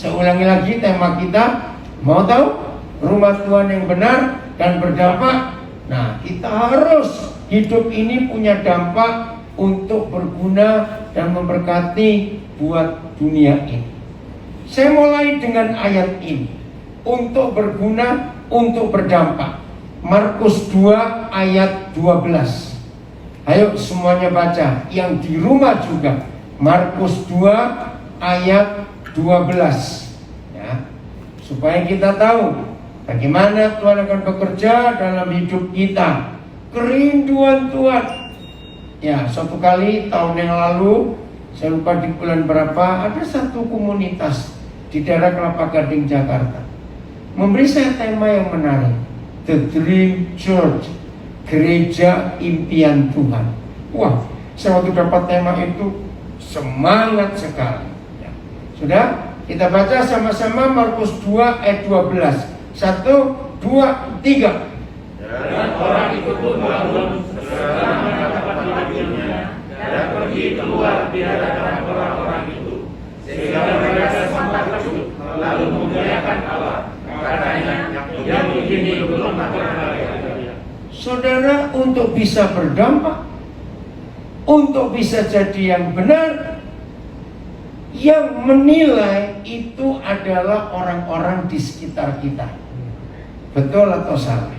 Saya ulangi lagi tema kita. Mau tahu? Rumah Tuhan yang benar dan berdampak. Nah, kita harus hidup ini punya dampak untuk berguna dan memberkati buat dunia ini. Saya mulai dengan ayat ini. Untuk berguna, untuk berdampak. Markus 2 ayat 12. Ayo semuanya baca. Yang di rumah juga. Markus 2 ayat 12. Ya, supaya kita tahu bagaimana Tuhan akan bekerja dalam hidup kita. Kerinduan Tuhan. Ya, suatu kali tahun yang lalu, saya lupa di bulan berapa, ada satu komunitas di daerah Kelapa Gading, Jakarta, memberi saya tema yang menarik. The Dream Church, gereja impian Tuhan. Wah, saya waktu dapat tema itu semangat sekali. Ya. Sudah, kita baca sama-sama Markus 2 ayat 12. 1, 2, 3. Dan orang itu pun bangun segera mendapat hidupnya dan pergi keluar di hadapan orang-orang itu, sehingga mereka sempat takjub lalu memuliakan Allah. Katanya, yang begini belum terjadi. Saudara, untuk bisa berdampak, untuk bisa jadi yang benar, yang menilai itu adalah orang-orang di sekitar kita. Betul atau salah?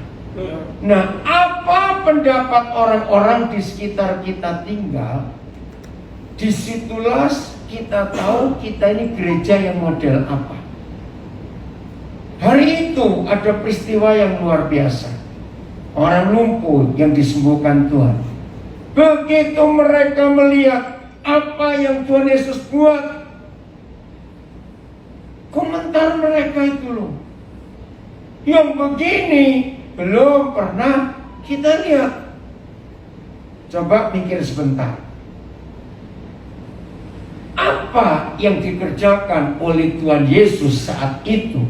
Nah, apa pendapat orang-orang di sekitar kita tinggal? Disitulah kita tahu kita ini gereja yang model apa. Hari itu ada peristiwa yang luar biasa. Orang lumpuh yang disembuhkan Tuhan. Begitu mereka melihat apa yang Tuhan Yesus buat, komentar mereka itu loh, yang begini belum pernah kita lihat. Coba pikir sebentar. Apa yang dikerjakan oleh Tuhan Yesus saat itu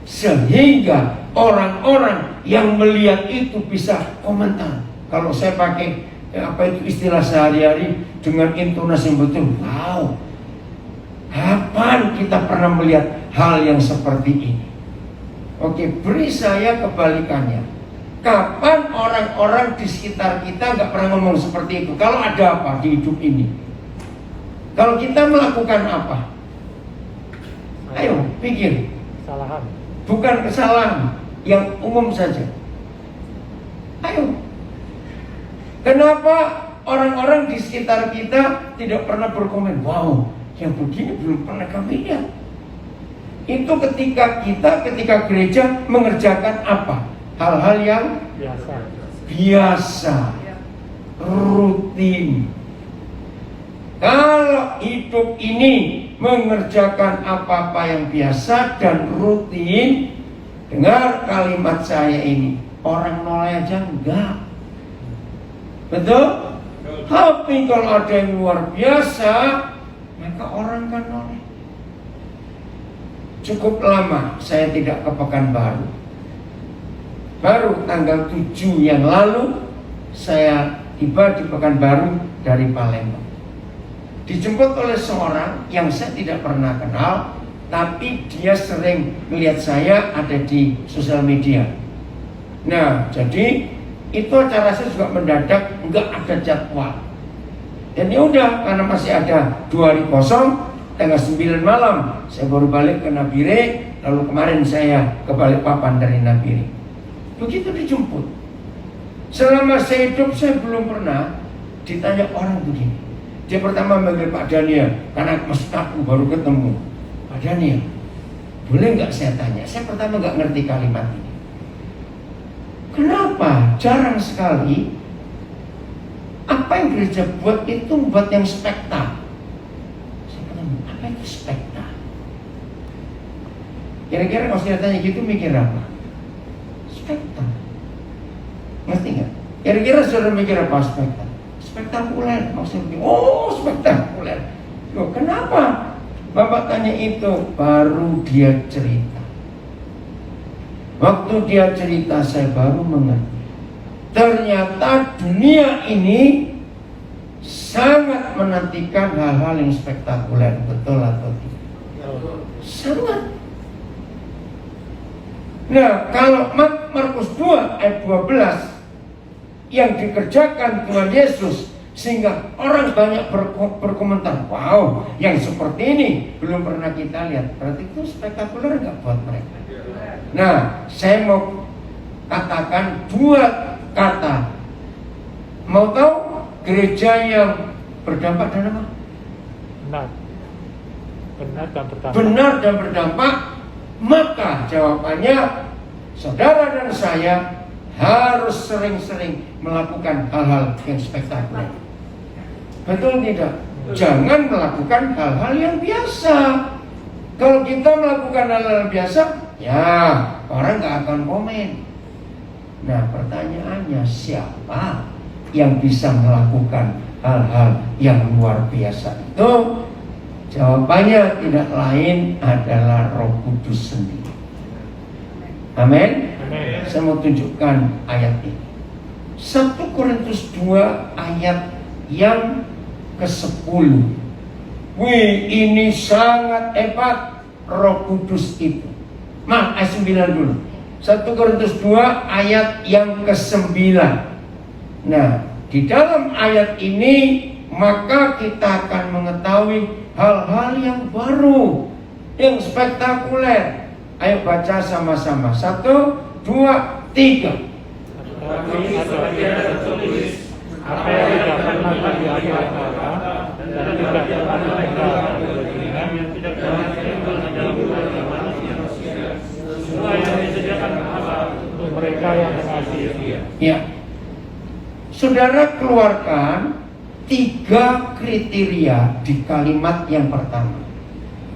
sehingga orang-orang yang melihat itu bisa komentar? Kalau saya pakai apa itu istilah sehari-hari dengan intonasi yang betul, wow, kapan kita pernah melihat hal yang seperti ini? Oke, beri saya kebalikannya. Kapan orang-orang di sekitar kita nggak pernah ngomong seperti itu? Kalau ada apa di hidup ini? Kalau kita melakukan apa? Ayo, pikir. Kesalahan. Bukan kesalahan, yang umum saja. Ayo. Kenapa orang-orang di sekitar kita tidak pernah berkomen? Wow, yang begini belum pernah kami lihat. Itu ketika gereja mengerjakan apa? Hal-hal yang biasa, rutin. Kalau hidup ini mengerjakan apa-apa yang biasa dan rutin, dengar kalimat saya ini, orang noleh aja enggak. Betul? Tapi kalau ada yang luar biasa, maka orang kan noleh. Cukup lama saya tidak ke Pekanbaru. Baru tanggal 7 yang lalu saya tiba di Pekanbaru dari Palembang. Dijemput oleh seorang yang saya tidak pernah kenal, tapi dia sering melihat saya ada di sosial media. Nah, jadi itu acara saya juga mendadak, nggak ada jadwal. Dan ya udah, karena masih ada 2 hari kosong, tanggal 9 malam saya baru balik ke Nabire, lalu kemarin saya ke Balikpapan dari Nabire. Begitu dijemput. Selama saya hidup saya belum pernah ditanya orang begini. Dia pertama manggil Pak Daniel, karena maksud aku baru ketemu. Pak Daniel, boleh nggak saya tanya? Saya pertama nggak ngerti kalimat ini. Kenapa jarang sekali apa yang gereja buat itu buat yang spektak? Saya pertama, apa itu spektak? Kira-kira kalau saya tanya gitu mikir apa? Spektak. Ngerti nggak? Kira-kira saudara mikir apa spektak? Spektakuler maksudnya. Oh, spektakuler. Loh, kenapa Bapak tanya itu? Baru dia cerita. Waktu dia cerita saya baru mengerti. Ternyata dunia ini sangat menantikan hal-hal yang spektakuler. Betul atau tidak? Sangat. Nah, kalau Markus 2 ayat 12 yang dikerjakan Tuhan Yesus, sehingga orang banyak berkomentar, wow, yang seperti ini belum pernah kita lihat. Berarti itu spektakuler nggak buat mereka? Nah, saya mau katakan 2 kata. Mau tahu gereja yang berdampak dan apa? Benar dan berdampak. Maka jawabannya, saudara dan saya harus sering-sering melakukan hal-hal yang spektakuler. Betul tidak? Jangan melakukan hal-hal yang biasa. Kalau kita melakukan hal-hal biasa, ya orang gak akan komen. Nah, pertanyaannya, siapa yang bisa melakukan hal-hal yang luar biasa itu? Jawabannya tidak lain adalah Roh Kudus sendiri. Amin. Saya mau tunjukkan ayat ini. 1 Korintus 2 ayat yang ke-10. Wih, ini sangat hebat Roh Kudus itu. Ayat 9 dulu. 1 Korintus 2 ayat yang ke-9. Nah, di dalam ayat ini maka kita akan mengetahui hal-hal yang baru, yang spektakuler. Ayo baca sama-sama. 1, 2, 3. Tapi ada tertulis, apa yang tidak pernah diajarkan dan tidak pernah diajarkan yang tidak pernah timbul di dalam hati manusia, semua yang disediakan Allah untuk mereka yang mengasihi Dia. Ya, saudara keluarkan 3 kriteria di kalimat yang pertama.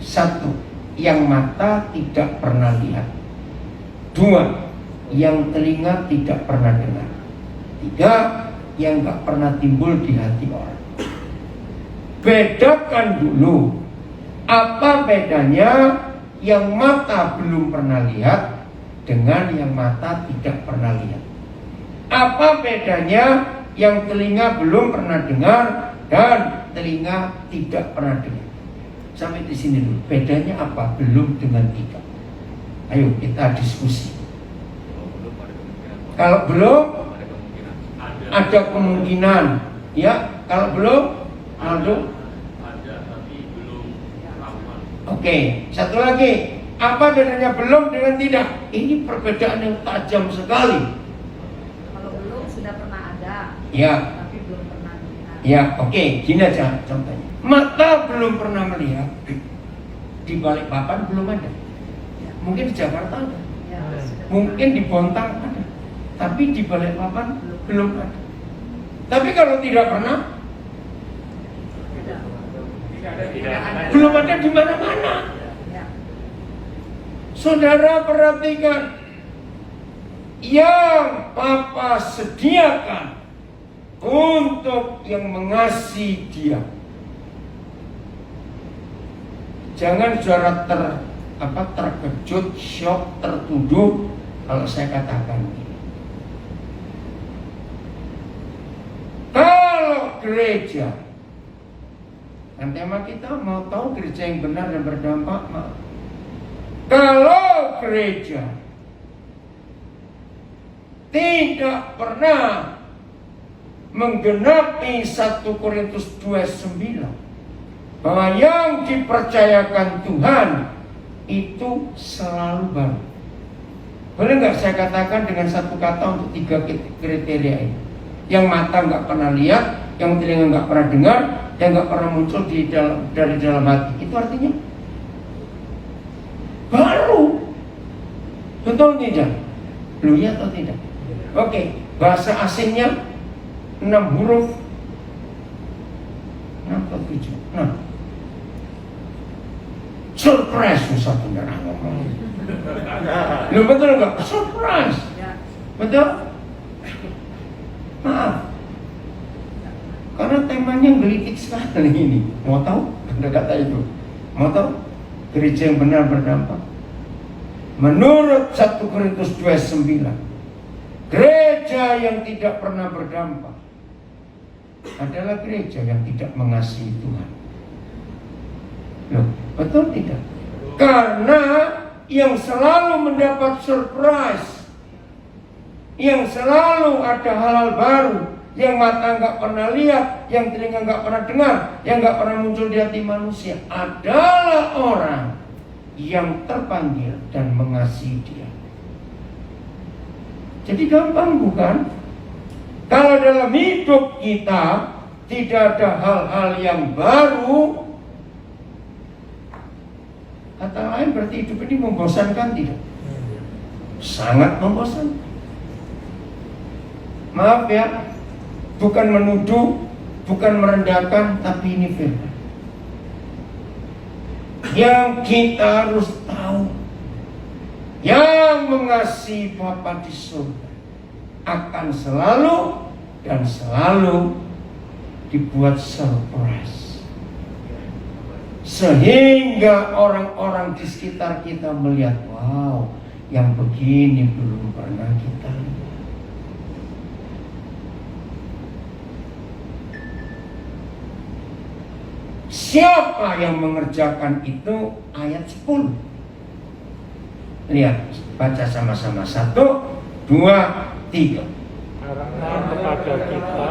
1, yang mata tidak pernah lihat. 2, yang telinga tidak pernah dengar. 3, yang gak pernah timbul di hati orang. Bedakan dulu, apa bedanya yang mata belum pernah lihat dengan yang mata tidak pernah lihat? Apa bedanya yang telinga belum pernah dengar dan telinga tidak pernah dengar? Sampai di sini dulu. Bedanya apa? Belum dengan tidak. Ayo kita diskusi. Kalau belum, ada kemungkinan. Ya, kalau belum, Aldo. Ada tapi belum aman. Oke, satu lagi. Apa bedanya belum dengan tidak? Ini perbedaan yang tajam sekali. Kalau belum sudah pernah ada, Ya. tapi belum pernah melihat. Ya, oke, gini aja contohnya. Mata belum pernah melihat, di Balikpapan belum ada. Mungkin di Jakarta ada, Ya, sudah mungkin di Bontang ada, tapi di Balikpapan belum ada. Tapi kalau tidak pernah, belum ada di mana-mana. Ya. Saudara perhatikan, yang Papa sediakan untuk yang mengasihi Dia. Jangan saudara terkejut, shock, tertuduh kalau saya katakan ini. Kalau gereja, kan tema kita mau tahu gereja yang benar dan berdampak. Kalau gereja tidak pernah menggenapi 1 Korintus 2:9 bahwa yang dipercayakan Tuhan itu selalu baru. Boleh nggak saya katakan dengan satu kata untuk 3 kriteria ini? Yang mata nggak pernah lihat, yang telinga nggak pernah dengar, yang nggak pernah muncul dari dalam hati. Itu artinya baru. Betul tidak? Lu ya atau tidak? Oke, bahasa asingnya 6 huruf, 6 atau 7, 6. Surprise, susah bener ngomong. Lu betul nggak? Surprise, Ya. betul? Maaf, karena temanya gelitik sekali ini. Mau tahu? Ada kata itu. Mau tahu? Gereja yang benar berdampak. Menurut 1 Korintus 2:9, gereja yang tidak pernah berdampak adalah gereja yang tidak mengasihi Tuhan. Loh, betul tidak? Karena yang selalu mendapat surprise, yang selalu ada hal-hal baru, yang mata nggak pernah lihat, yang telinga nggak pernah dengar, yang nggak pernah muncul di hati manusia, adalah orang yang terpanggil dan mengasihi Dia. Jadi gampang bukan? Kalau dalam hidup kita tidak ada hal-hal yang baru, kata lain berarti hidup ini membosankan tidak? Sangat membosankan. Maaf ya, bukan menuduh, bukan merendahkan, tapi ini firman. Yang kita harus tahu, yang mengasihi Bapa di surga akan selalu dan selalu dibuat surprise, sehingga orang-orang di sekitar kita melihat, wow, yang begini belum pernah kita lihat. Siapa yang mengerjakan itu? Ayat 10. Lihat, baca sama-sama. 1, 2, 3. Karena kepada kita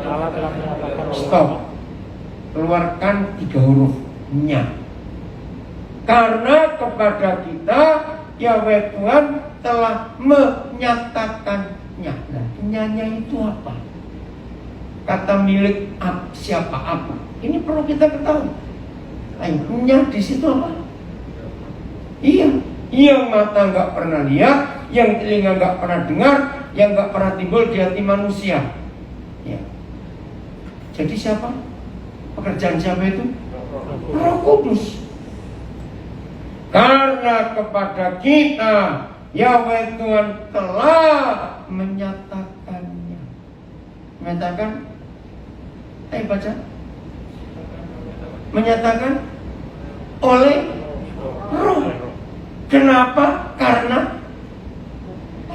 Allah telah menyatakan. Stop. Keluarkan 3 huruf-nya. Karena kepada kita Yahweh Tuhan telah menyatakannya. Nah, nya itu apa? Kata milik siapa apa? Ini perlu kita ketahui. Nya di situ apa? Iya, yang mata nggak pernah lihat, yang telinga nggak pernah dengar, yang nggak pernah timbul di hati manusia. Ya. Jadi siapa? Pekerjaan siapa itu? Roh Kudus. Karena kepada kita Yahweh Tuhan telah menyatakannya. Menyatakan? Ayo baca. Menyatakan oleh Roh. Kenapa? Karena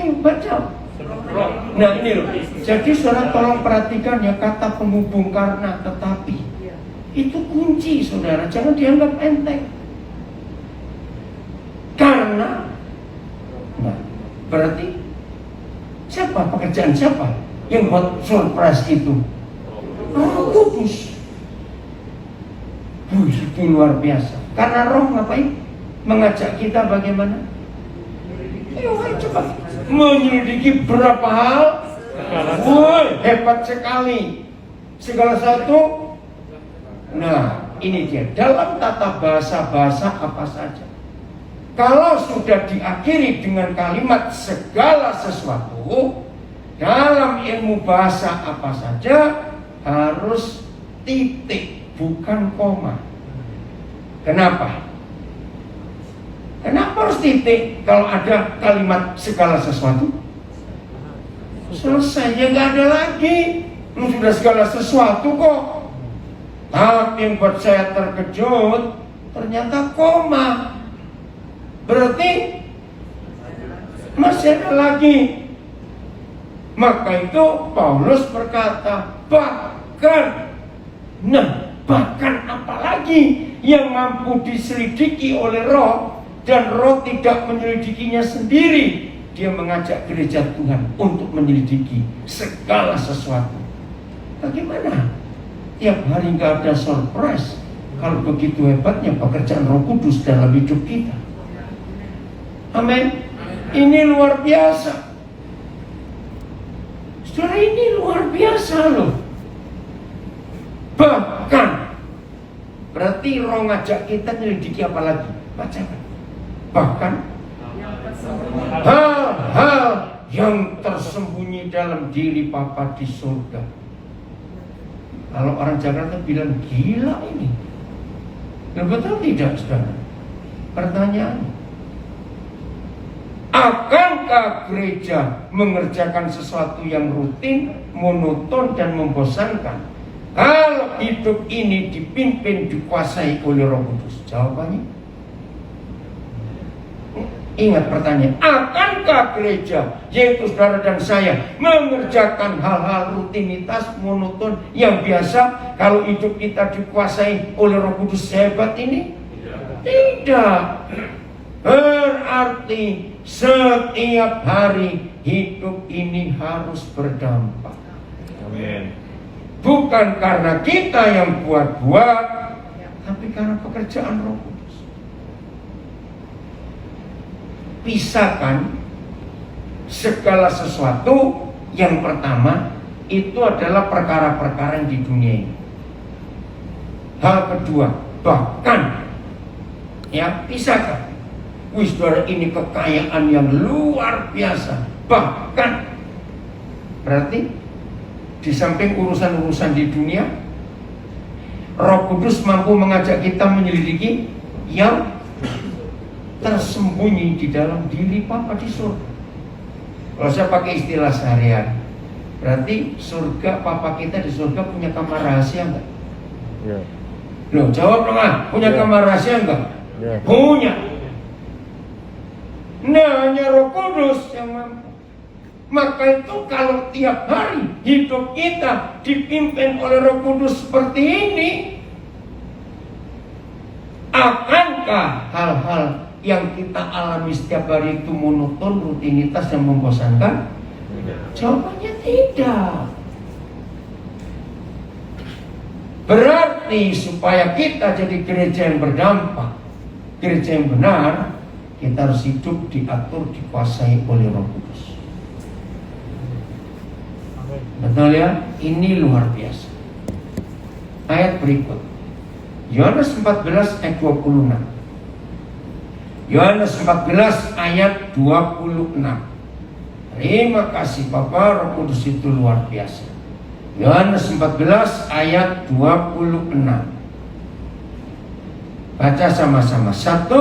ayo baca. Nah ini loh. Jadi saudara tolong perhatikan ya, kata penghubung karena tetapi. Itu kunci saudara, jangan dianggap enteng. Karena, nah berarti siapa, pekerjaan siapa yang buat surprise itu? Roh Kudus. Itu luar biasa. Karena Roh ngapain? Mengajak kita bagaimana? Ayo coba menyelidiki berapa hal. Woi, hebat sekali. Segala satu. Nah, ini dia. Dalam tata bahasa apa saja, kalau sudah diakhiri dengan kalimat segala sesuatu, dalam ilmu bahasa apa saja harus titik, bukan koma. Kenapa? Kenapa harus titik kalau ada kalimat segala sesuatu? Selesai, ya nggak ada lagi. Lu sudah segala sesuatu kok. Tapi yang buat saya terkejut, ternyata koma. Berarti masih ada lagi. Maka itu Paulus berkata, bahkan apa lagi yang mampu diselidiki oleh Roh, dan Roh tidak menyelidikinya sendiri. Dia mengajak gereja Tuhan untuk menyelidiki segala sesuatu. Bagaimana? Tiap hari nggak ada surprise. Kalau begitu hebatnya pekerjaan Roh Kudus dalam hidup kita. Amin. Ini luar biasa. Saudara, ini luar biasa loh. Bahkan berarti Roh ngajak kita menyelidiki apa lagi? Bacakan. Bahkan hal-hal yang tersembunyi dalam diri Bapa di surga. Kalau orang Jakarta bilang gila ini. Betul tidak, saudara? Pertanyaan, akankah gereja mengerjakan sesuatu yang rutin, monoton, dan membosankan kalau hidup ini dipimpin, dikuasai oleh Roh Kudus? Jawabannya, ingat pertanyaan, akankah gereja, yaitu saudara dan saya, mengerjakan hal-hal rutinitas, monoton, yang biasa kalau hidup kita dikuasai oleh Roh Kudus hebat ini? Tidak. Berarti setiap hari hidup ini harus berdampak. Amin. Bukan karena kita yang buat-buat, tapi karena pekerjaan Roh Kudus. Pisahkan segala sesuatu. Yang pertama itu adalah perkara-perkara yang di dunia ini. Hal kedua, bahkan pisahkan. Saudara, ini kekayaan yang luar biasa. Bahkan berarti di samping urusan-urusan di dunia, Roh Kudus mampu mengajak kita menyelidiki yang tersembunyi di dalam diri Bapa di surga. Kalau saya pakai istilah seharian, berarti surga, Papa kita di surga punya kamar rahasia enggak? Ya. Loh, jawab dong, punya kamar rahasia enggak? Ya. Punya. Nah, hanya Roh Kudus yang mampu. Maka itu kalau tiap hari hidup kita dipimpin oleh Roh Kudus seperti ini, akankah hal-hal yang kita alami setiap hari itu monoton, rutinitas yang membosankan? Jawabannya tidak. Berarti supaya kita jadi gereja yang berdampak, gereja yang benar, kita harus hidup diatur, dikuasai oleh Roh Kudus. Betul ya? Ini luar biasa. Ayat berikut, Yohanes 14 ayat 26. Yohanes 14 ayat 26. Terima kasih Bapa, Roh Kudus itu luar biasa. Yohanes 14 ayat 26. Baca sama-sama. 1,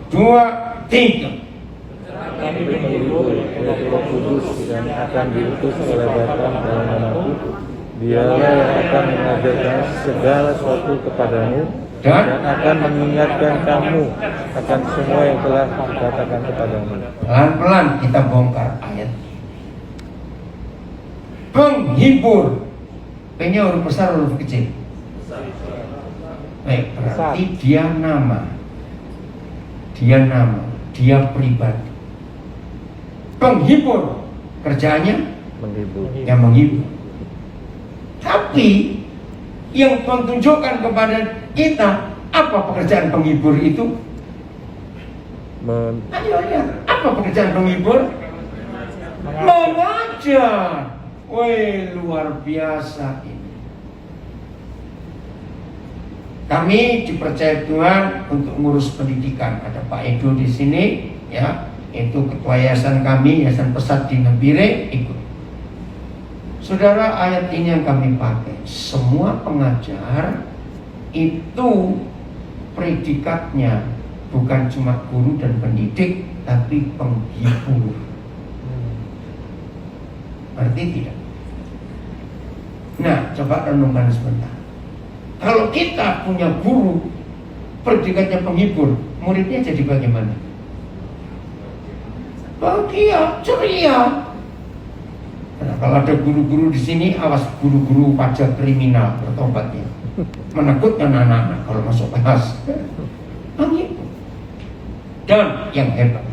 2, 3. Kami menghibur oleh Roh Kudus yang akan diutus oleh Bapa dalam namaku. Dialah yang akan mengajarkan segala sesuatu kepadamu dan akan mengingatkan kamu akan semua yang telah dikatakan kepadamu. Pelan-pelan kita bongkar ayat. Penghibur. P-nya huruf besar, huruf kecil. Baik, berarti dia nama. Dia nama, dia pribadi. Penghibur, kerjanya Menghibur. yang menghibur. Tapi yang Tuhan tunjukkan kepada kita, apa pekerjaan penghibur itu? Ayo lihat, apa pekerjaan penghibur? Mengajar. Wih, luar biasa ini. Kami dipercaya Tuhan untuk ngurus pendidikan. Ada Pak Edo di sini, ya, itu ketua yayasan kami, Yayasan Pesat di Nabire, ikut. Saudara, ayat ini yang kami pakai. Semua pengajar itu predikatnya bukan cuma guru dan pendidik, tapi penghibur. Berarti tidak. Nah, coba renungkan sebentar. Kalau kita punya guru, predikatnya penghibur, muridnya jadi bagaimana? Bahagia, ceria. Nah, kalau ada guru-guru di sini, awas guru-guru pajak kriminal bertobatnya. Menakutkan anak-anak kalau masuk kelas. Penghibur. Dan yang hebat,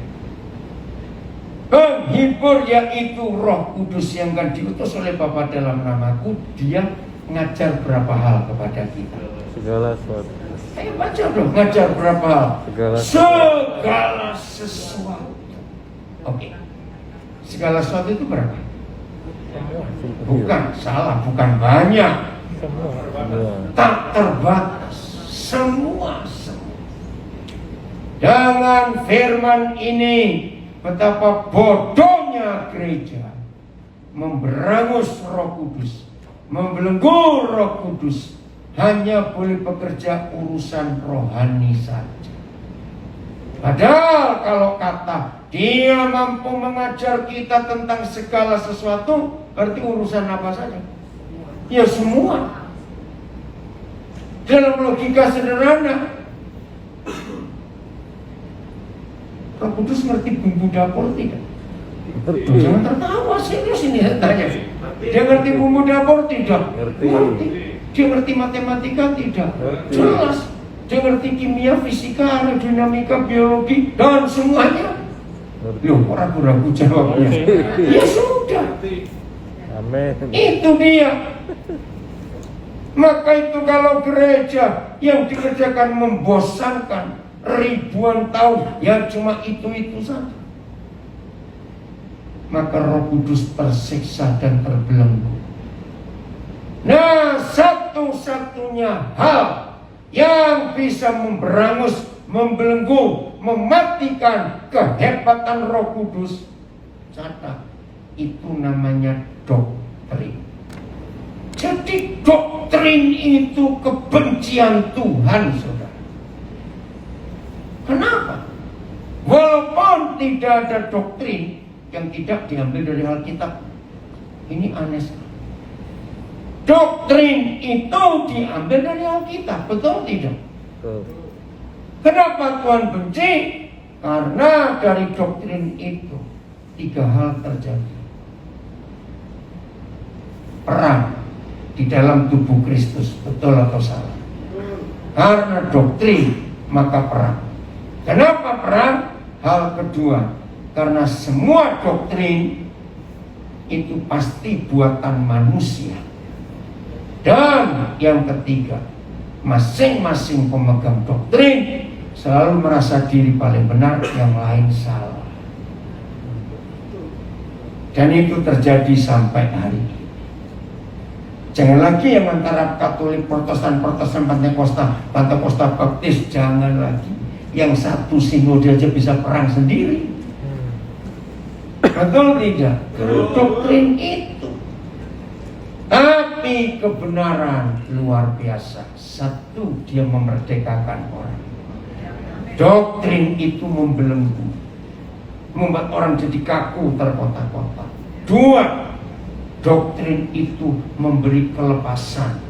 penghibur yaitu Roh Kudus yang akan diutus oleh Bapa dalam namaku. Dia ngajar berapa hal kepada kita? Segala sesuatu. Ayo baca dong, ngajar berapa hal? Segala sesuatu. Oke. Segala sesuatu itu berapa? Bukan, salah, bukan banyak. Tak terbatas. Semua. Dengan firman ini, betapa bodohnya gereja memberangus Roh Kudus, membelenggu Roh Kudus, hanya boleh bekerja urusan rohani saja. Padahal kalau kata dia mampu mengajar kita tentang segala sesuatu, berarti urusan apa saja? Ya semua. Dalam logika sederhana, Roh Kudus ngerti bumbu dapur tidak? Jangan tertawa, serius ini saya tanya. Dia ngerti bumbu dapur tidak? Ngerti. Dia ngerti matematika tidak? Ngerti. Jelas. Dia ngerti kimia, fisika, dinamika, biologi, dan semuanya. Loh, orang ragu jawabnya. Ya sudah. Amin. Itu dia. Maka itu kalau gereja yang dikerjakan membosankan ribuan tahun, ya cuma itu-itu saja, maka Roh Kudus tersiksa dan terbelenggu. Nah, satu-satunya hal yang bisa memberangus, membelenggu, mematikan kehebatan Roh Kudus, catat, itu namanya doktrin. Jadi doktrin itu kebencian Tuhan, saudara. Kenapa? Walaupun tidak ada doktrin yang tidak diambil dari Alkitab, ini aneh sekali. Doktrin itu diambil dari Alkitab, betul tidak? Kenapa Tuhan benci? Karena dari doktrin itu 3 hal terjadi. Perang di dalam tubuh Kristus, betul atau salah? Karena doktrin maka perang. Kenapa perang? Hal kedua, karena semua doktrin itu pasti buatan manusia. Dan yang ketiga, masing-masing pemegang doktrin selalu merasa diri paling benar, yang lain salah. Dan itu terjadi sampai hari ini. Jangan lagi yang antara Katolik, Protestan, Pentakosta, Baptis, jangan lagi. Yang satu sinode aja bisa perang sendiri. Betul tidak? Doktrin itu. Tapi kebenaran luar biasa. Satu, dia memerdekakan orang. Doktrin itu membelenggu, membuat orang jadi kaku, terkotak-kotak. 2, doktrin itu memberi kelepasan.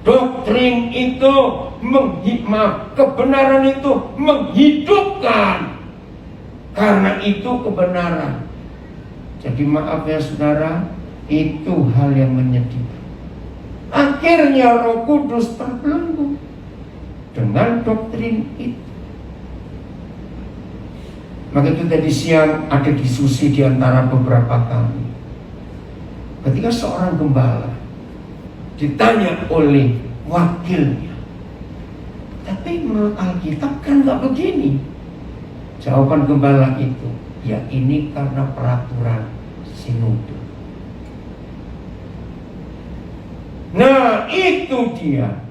Doktrin itu kebenaran itu menghidupkan. Karena itu kebenaran. Jadi maaf ya saudara, itu hal yang menyedihkan. Akhirnya Roh Kudus terbelenggu dengan doktrin itu. Maka itu tadi siang ada diskusi di antara beberapa kami. Ketika seorang gembala ditanya oleh wakilnya, tapi menurut Alkitab kan nggak begini. Jawaban gembala itu, ya ini karena peraturan sinode. Nah itu dia,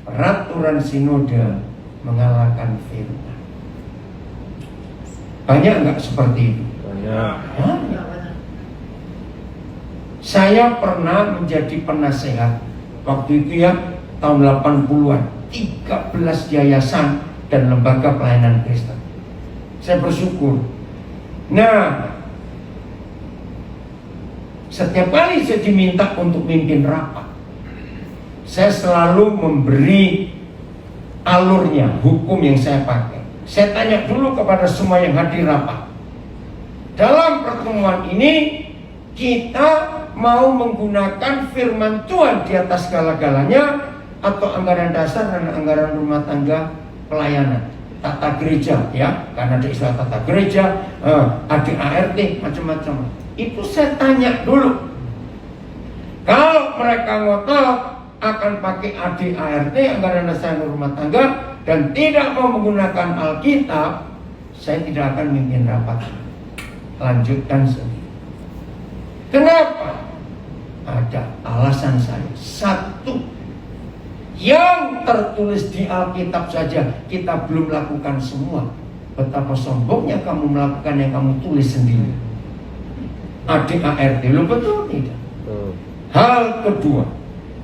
peraturan sinode mengalahkan firman. Banyak nggak seperti itu? Banyak. Saya pernah menjadi penasehat waktu itu ya, tahun 80-an, 13 yayasan dan lembaga pelayanan Kristen. Saya bersyukur. Nah, setiap kali saya diminta untuk mimpin rapat, saya selalu memberi alurnya, hukum yang saya pakai. Saya tanya dulu kepada semua yang hadir rapat, dalam pertemuan ini kita mau menggunakan firman Tuhan di atas segala-galanya, atau anggaran dasar dan anggaran rumah tangga pelayanan, tata gereja ya, karena ada istilah tata gereja, ADART, macam-macam. Itu saya tanya dulu. Kalau mereka ngotot akan pakai ADART, anggaran dasar rumah tangga, dan tidak mau menggunakan Alkitab, saya tidak akan mimpin rapat. Lanjutkan sendiri. Kenapa? Ada alasan saya. Satu, yang tertulis di Alkitab saja kita belum lakukan semua. Betapa sombongnya kamu melakukan yang kamu tulis sendiri. ADART, lo betul tidak? Hal kedua,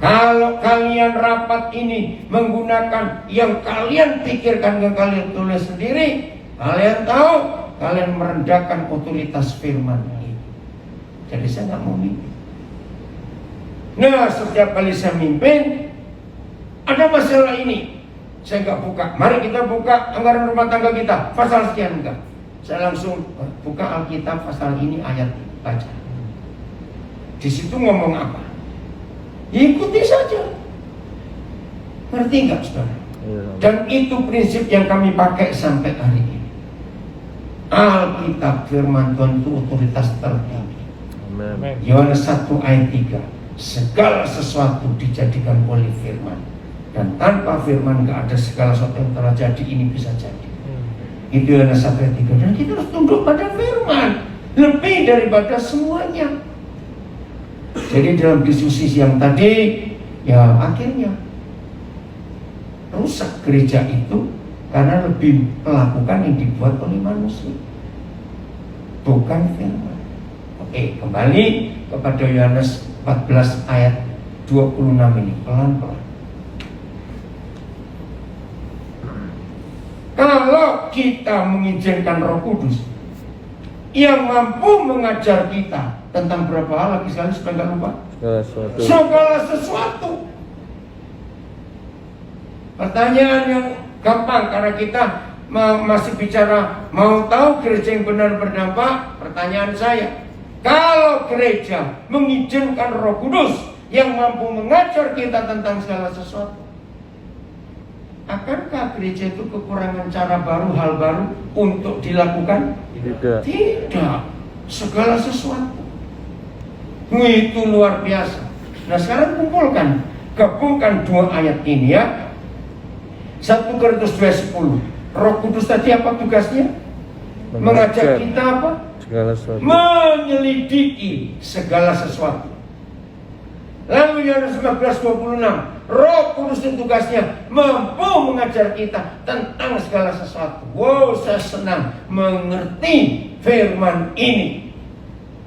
kalau kalian rapat ini menggunakan yang kalian pikirkan, yang kalian tulis sendiri, kalian tahu kalian merendahkan otoritas firman ini. Jadi saya nggak mau mimpin. Nah, setiap kali saya mimpin, ada masalah ini, saya nggak buka. Mari kita buka anggaran rumah tangga kita, pasal sekian, enggak. Saya langsung buka Alkitab, pasal ini, ayat ini, baca. Di situ ngomong apa? Ikuti saja. Ngerti nggak saudara? Iya. Dan itu prinsip yang kami pakai sampai hari ini. Alkitab firman Tuhan itu otoritas tertinggi. Amin. Yohanes 1 ayat 3. Segala sesuatu dijadikan oleh firman. Dan tanpa firman gak ada segala sesuatu yang telah jadi ini bisa jadi. Itu Yohanes 1 ayat 3. Dan kita harus tunduk pada firman. Lebih daripada semuanya. Jadi dalam diskusi yang tadi, ya akhirnya rusak gereja itu karena lebih melakukan yang dibuat oleh manusia, bukan firman. Oke, kembali kepada Yohanes 14 ayat 26 ini, pelan-pelan. Kalau kita mengizinkan Roh Kudus yang mampu mengajar kita tentang berapa hal lagi sekali supaya nggak lupa, segala sesuatu. Pertanyaan yang gampang karena kita masih bicara mau tahu gereja yang benar berdampak. Pertanyaan saya, kalau gereja mengizinkan Roh Kudus yang mampu mengajar kita tentang segala sesuatu, akankah gereja itu kekurangan cara baru, hal baru untuk dilakukan? Tidak. Segala sesuatu itu luar biasa. Nah sekarang gabungkan dua ayat ini ya. 1 Korintus 2:10. Roh Kudus tadi apa tugasnya? Mengajak kita apa? Segala sesuatu. Menyelidiki segala sesuatu. Lalu Yohanes 14:26. Roh Kudus itu tugasnya mampu mengajar kita tentang segala sesuatu. Wow, saya senang mengerti firman ini.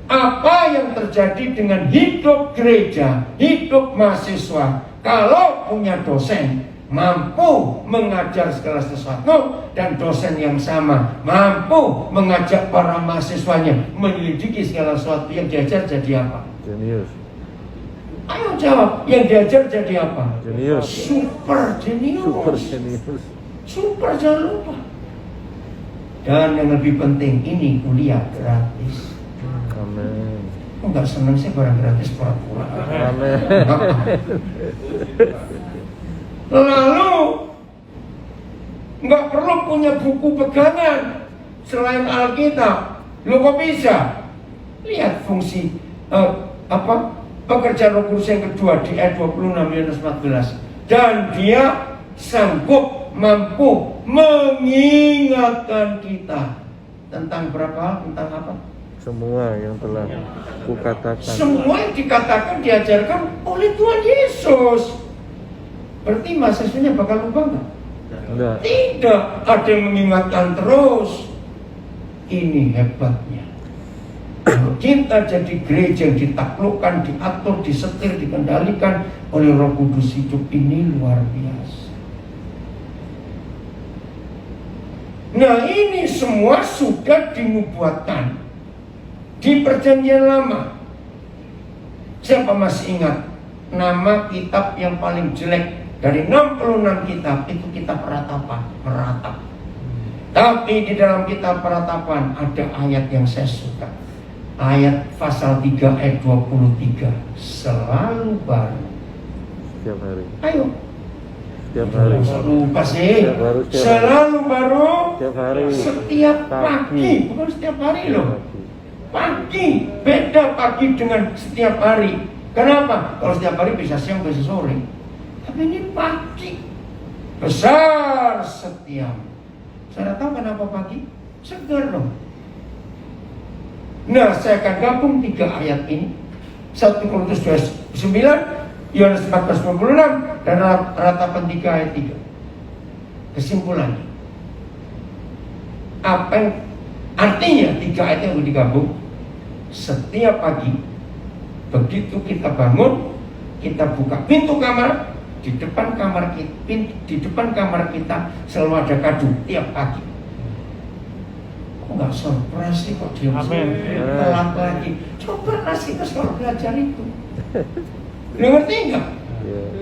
Apa yang terjadi dengan hidup gereja, hidup mahasiswa, kalau punya dosen mampu mengajar segala sesuatu dan dosen yang sama mampu mengajak para mahasiswanya menyelidiki segala sesuatu, yang diajar jadi apa? Jenius. Ayo jawab, yang diajar jadi apa? Jenius. Super jenius. Super jenius. Super, jangan lupa. Dan yang lebih penting, ini kuliah gratis. Amin. Kok nggak seneng sih barang gratis pura-pura? Amin. Lalu nggak perlu punya buku pegangan selain Alkitab. Lo kok bisa? Lihat fungsi pekerjaan Roh Kudus yang kedua di ayat 26 Yohanes 14. Dan dia sanggup mampu mengingatkan kita tentang berapa hal, tentang apa? Semua yang telah kukatakan. Semua yang dikatakan diajarkan oleh Tuhan Yesus. Berarti mahasiswanya bakal lupa nggak? Enggak. Tidak, ada yang mengingatkan terus. Ini hebatnya. Kalau kita jadi gereja yang ditaklukkan, diatur, disetir, dikendalikan oleh Roh Kudus, hidup ini luar biasa. Nah ini semua sudah dinubuatkan di Perjanjian Lama. Siapa masih ingat nama kitab yang paling jelek dari 66 kitab? Itu kitab Peratapan, meratap. Tapi di dalam kitab Peratapan ada ayat yang saya suka. Ayat pasal 3 ayat 23. Selalu baru. Setiap hari. Ayo. Setiap hari. Lupa sih. Selalu baru. Setiap hari. Setiap pagi. Bukan setiap hari loh. Pagi. Beda pagi dengan setiap hari. Kenapa? Kalau setiap hari bisa siang, bisa sore. Tapi ini pagi. Besar setiap. Saya tahu kenapa pagi? Segar loh. Nah, saya akan gabung 3 ayat ini. 1 Korintus 29, Yohanes 14:26, dan Ratapan 3 ayat 3. Kesimpulannya, apa yang artinya 3 ayat yang digabung? Setiap pagi, begitu kita bangun, kita buka pintu kamar, di depan kamar kita selalu ada kado tiap pagi. Kok nggak surprise sih, kok diam telat lagi? Coba kasih terus kalau belajar itu. Lu ngerti nggak?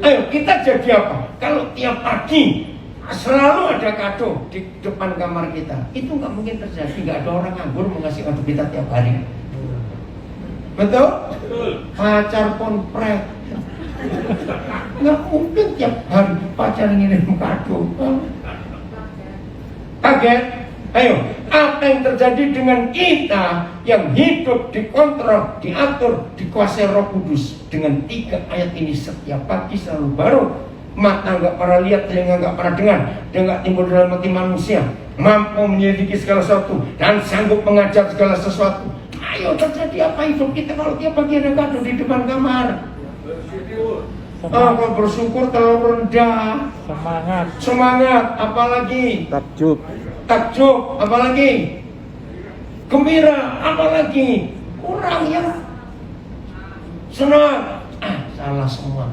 Ayo kita jadi apa? Kalau tiap pagi selalu ada kado di depan kamar kita, itu nggak mungkin terjadi. Nggak ada orang nganggur mengasih kado kita tiap hari. Betul? Pacar pun prek. nggak mungkin tiap hari pacar ngirim kado. Kaget? Ayo, apa yang terjadi dengan kita yang hidup dikontrol, diatur, dikuasai Roh Kudus dengan 3 ayat ini setiap pagi selalu baru. Mata nggak pernah lihat, telinga nggak pernah dengar, dia nggak timbul dalam hati manusia, mampu menyelidiki segala sesuatu dan sanggup mengajar segala sesuatu. Ayo, terjadi apa hidup kita kalau tiap pagi ada kado di depan kamar? Kalau bersyukur terlalu rendah. Semangat, apalagi takjub, apalagi gembira, apalagi kurang yang senang. Salah semua.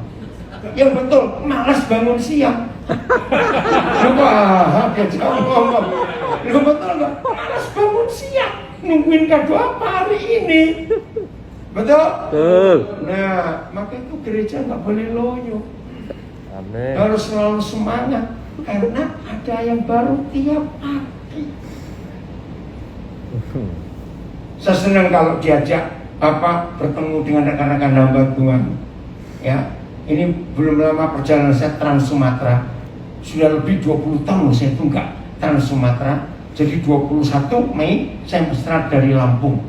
Yang betul, malas bangun siang. Wah, dia jauh ngomong. Betul nggak? Malas bangun siang. Nungguin kado apa hari ini? Betul? Nah, maka itu gereja nggak boleh loyo. Amin. Harus selalu semangat karena ada yang baru tiap pagi. Saya senang kalau diajak bertemu dengan rekan-rekan hamba Tuhan. Ya, ini belum lama perjalanan saya Trans Sumatera. Sudah lebih 20 tahun saya tunggak Trans Sumatera. Jadi 21 Mei saya berangkat dari Lampung,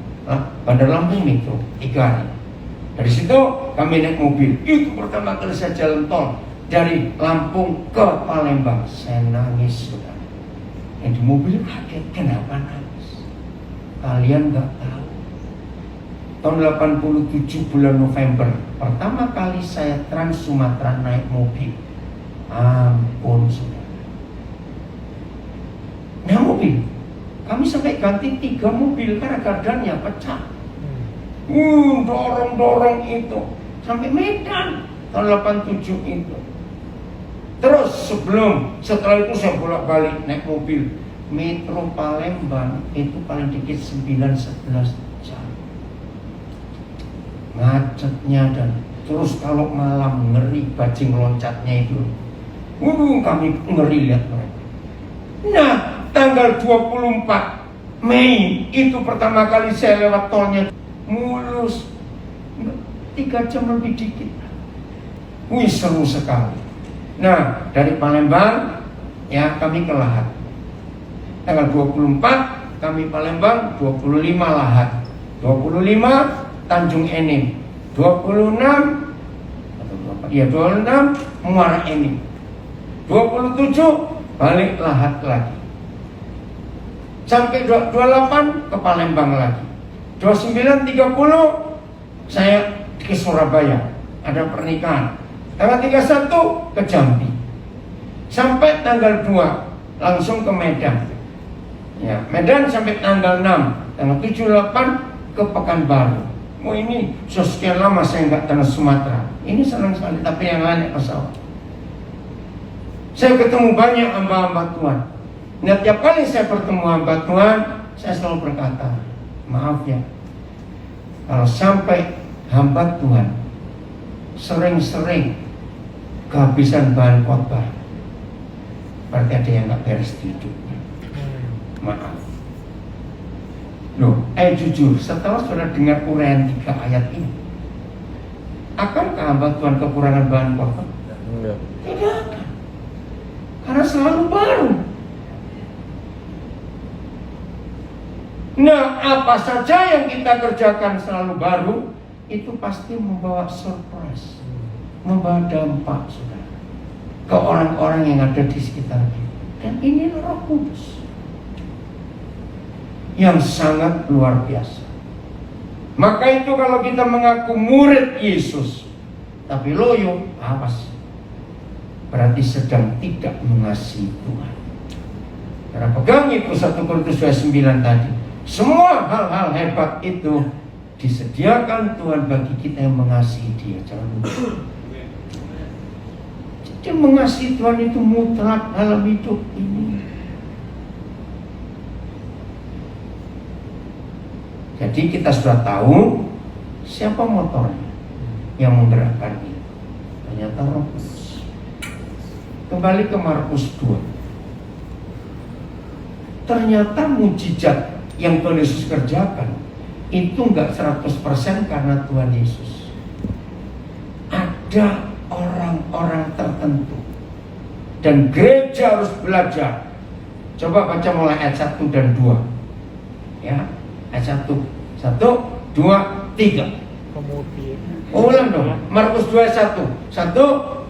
Bandar Lampung Metro 3 hari. Dari situ kami naik mobil. Itu pertama kali saya jalan tol dari Lampung ke Palembang. Saya nangis, saudara. Yang di mobil kaget, kenapa nangis? Kalian nggak tahu. Tahun 87 bulan November, pertama kali saya Trans Sumatera naik mobil. Ampun, saudara. Nah, mobil, kami sampai ganti 3 mobil karena gardannya pecah. Dorong itu sampai Medan tahun 87 itu. Terus setelah itu saya bolak-balik naik mobil Metro Palembang itu paling dikit 9-11 jam. Macetnya dan terus kalau malam ngeri bajing loncatnya itu. Kami ngeri lihat mereka. Nah, tanggal 24 Mei itu pertama kali saya lewat tolnya mulus 3 jam lebih dikit. Seru sekali. Nah, dari Palembang ya kami ke Lahat. Tanggal 24 kami Palembang, 25 Lahat, 25 Tanjung Enim, 26 Muara Enim, 27 balik Lahat lagi. Sampai 28 ke Palembang lagi. 29, 30 saya ke Surabaya, ada pernikahan. Tanggal 31 ke Jambi. Sampai tanggal 2 langsung ke Medan. Ya, Medan sampai tanggal 6. Tanggal 7, 8 ke Pekanbaru. Ini sekian lama saya nggak Trans Sumatera. Ini senang sekali, tapi yang lain pesawat. Saya ketemu banyak hamba-hamba Tuhan. Nah, tiap kali saya bertemu hamba Tuhan, saya selalu berkata, maaf ya, kalau sampai hamba Tuhan sering-sering kehabisan bahan khotbah, berarti ada yang nggak beres di hidupnya. Maaf. Loh, jujur, setelah sudah dengar uraian 3 ayat ini, akankah hamba Tuhan kekurangan bahan khotbah? Enggak. Tidak akan. Karena selalu baru. Nah, apa saja yang kita kerjakan selalu baru, itu pasti membawa surprise, membawa dampak, saudara, ke orang-orang yang ada di sekitar kita. Dan ini Roh Kudus yang sangat luar biasa. Maka itu kalau kita mengaku murid Yesus tapi loyo, awas, berarti sedang tidak mengasihi Tuhan. Karena pegang itu 1 Korintus 9 tadi. Semua hal-hal hebat itu disediakan Tuhan bagi kita yang mengasihi Dia. Jangan lupa. Jadi mengasihi Tuhan itu mutlak dalam hidup ini. Jadi kita sudah tahu siapa motornya yang menggerakkan ini. Ternyata Roh Kudus. Kembali ke Markus 2. Ternyata mujizat yang Tuhan Yesus kerjakan itu enggak 100% karena Tuhan Yesus. Ada orang orang tertentu. Dan gereja harus belajar. Coba baca mulai ayat 1 dan 2. Ya, ayat 1. 1, 2, 3. Kemudian Ulang dong. Markus 2 ayat 1. 1,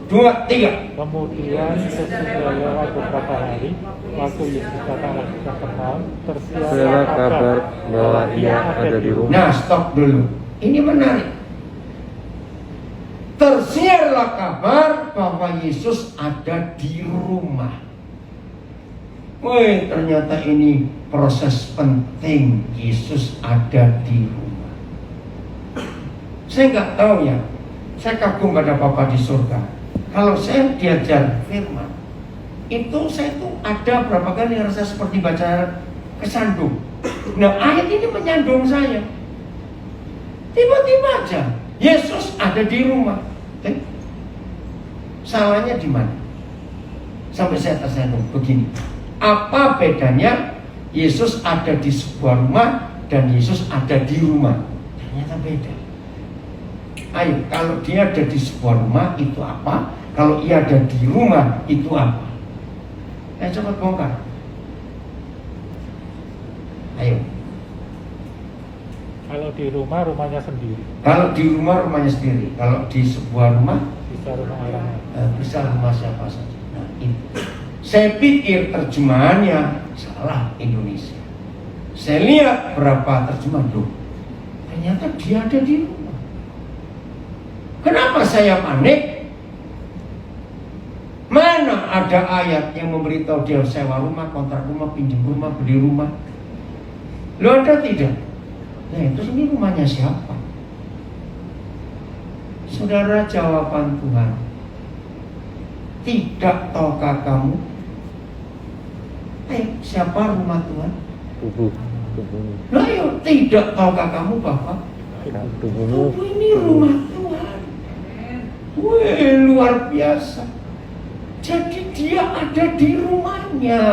2, 3. Kemudian sesudah lewat beberapa hari, waktu Yesus datang lagi ke Kapernaum, Tersiarlah tersiarlah kabar bahwa ia ada di rumah. Nah, stop dulu. Ini menarik. Tersiarlah kabar bahwa Yesus ada di rumah. Wih, ternyata ini proses penting. Yesus ada di rumah. Saya nggak tahu ya. Saya kagum pada Bapa di surga. Kalau saya diajar firman, itu saya tuh ada berapa kali rasa seperti baca kesandung. Nah, ayat ini menyandung saya. Tiba-tiba aja Yesus ada di rumah. Salahnya di mana? Sampai saya tersandung begini. Apa bedanya Yesus ada di sebuah rumah dan Yesus ada di rumah? Ternyata beda. Ayo, kalau dia ada di sebuah rumah itu apa? Kalau ia ada di rumah itu apa? Coba bongkar. Ayo. kalau di rumah, rumahnya sendiri. Kalau di rumah, rumahnya sendiri. Kalau di sebuah rumah, Bisa rumah orang lain. bisa rumah siapa saja. Nah, itu. Saya pikir terjemahannya salah Indonesia. Saya lihat berapa terjemahan loh. Ternyata dia ada di rumah. Kenapa saya panik? Mana ada ayat yang memberitahu dia sewa rumah, kontrak rumah, pinjam rumah, beli rumah? Lo ada tidak? Nah, itu ini rumahnya siapa? Saudara, jawaban Tuhan, tidak tahukah kamu? Siapa rumah Tuhan? Tubuhmu. Nah, yuk, tidak tahukah kamu bahwa Tubuhmu. tubuh ini rumah Tuhan? Wih, luar biasa. Jadi dia ada di rumahnya,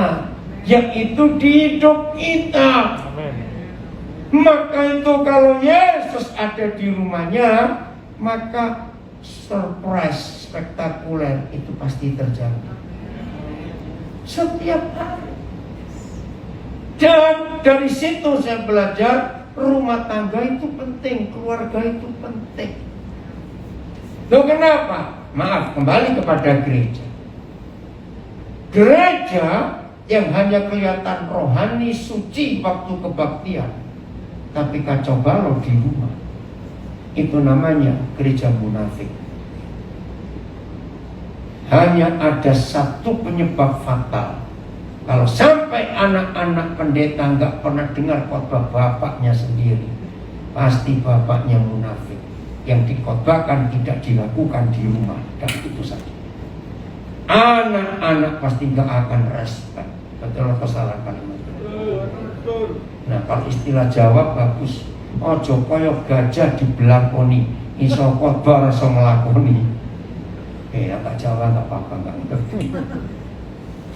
yaitu di hidup kita. Amin. Maka itu kalau Yesus ada di rumahnya, maka surprise spektakuler itu pasti terjadi setiap hari. Dan dari situ saya belajar rumah tangga itu penting, keluarga itu penting. Loh, kenapa? Maaf, kembali kepada gereja. Gereja yang hanya kelihatan rohani, suci waktu kebaktian, tapi kacau balau di rumah, itu namanya gereja munafik. Hanya ada satu penyebab fatal. Kalau sampai anak-anak pendeta nggak pernah dengar khotbah bapaknya sendiri, pasti bapaknya munafik. Yang dikhotbahkan tidak dilakukan di rumah, dan itu saja. Anak-anak pasti nggak akan respect. Betul atau salah kalimat? Nah, kalau istilah Jawa bagus. Ojo koyo gajah dibelangkoni, iso khotbah iso ngelakoni. Agak Jawa nggak apa-apa, nggak ngerti.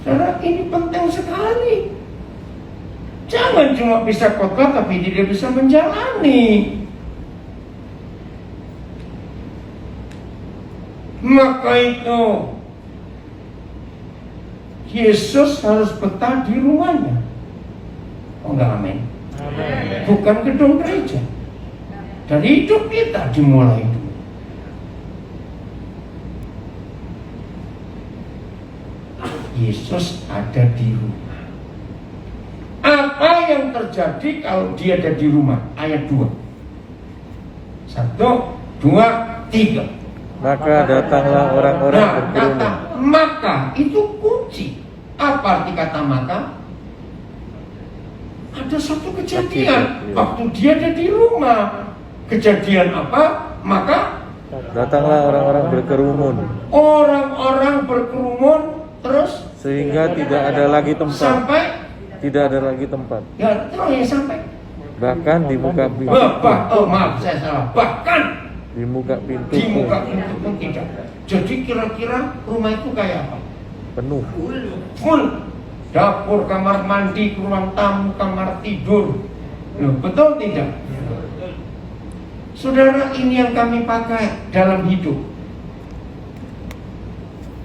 Karena ini penting sekali. Jangan cuma bisa khotbah tapi tidak bisa menjalani. Maka itu Yesus harus betah di rumahnya. Oh enggak, amin. Amin. Bukan gedung gereja. Dari hidup kita dimulai dulu. Yesus ada di rumah. Apa yang terjadi kalau dia ada di rumah? Ayat 2. 1, 2, 3. Maka datanglah orang-orang Nah, berkerumun. kata maka itu kunci. Apa arti kata maka? Ada satu kejadian waktu dia ada di rumah. Kejadian apa? Maka Datanglah orang-orang berkerumun, orang-orang berkerumun terus sehingga tidak ada lagi tempat. sampai Tidak ada lagi tempat. ya terus ya sampai Bahkan di muka pintu. maaf saya salah. Bahkan Di muka pintu di pun muka pintu pun tidak. Jadi kira-kira rumah itu kayak apa? penuh. Full. Dapur, kamar mandi, ruang tamu, kamar tidur. Loh, betul tidak? Saudara, ini yang kami pakai dalam hidup.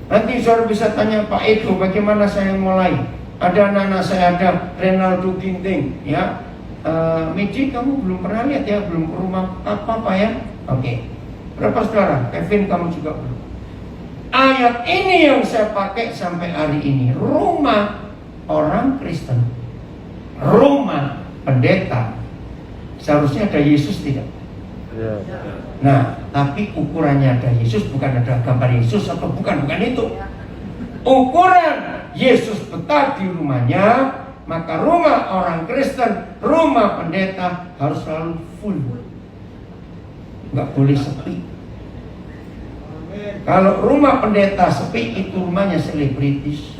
Nanti saudara bisa tanya Pak Eko, bagaimana saya mulai? Ada anak-anak saya, ada Renaldo Ginting, ya. Miji, kamu belum pernah lihat ya, belum ke rumah apa ya? Oke. Berapa saudara? Kevin, kamu juga belum. Ayat ini yang saya pakai sampai hari ini. Rumah orang Kristen, rumah pendeta, seharusnya ada Yesus tidak? Ya. Nah, tapi ukurannya ada Yesus, bukan ada gambar Yesus atau bukan itu. Ukuran Yesus betah di rumahnya, maka rumah orang Kristen, rumah pendeta harus selalu full. Nggak boleh sepi. Kalau rumah pendeta sepi, itu rumahnya selebritis.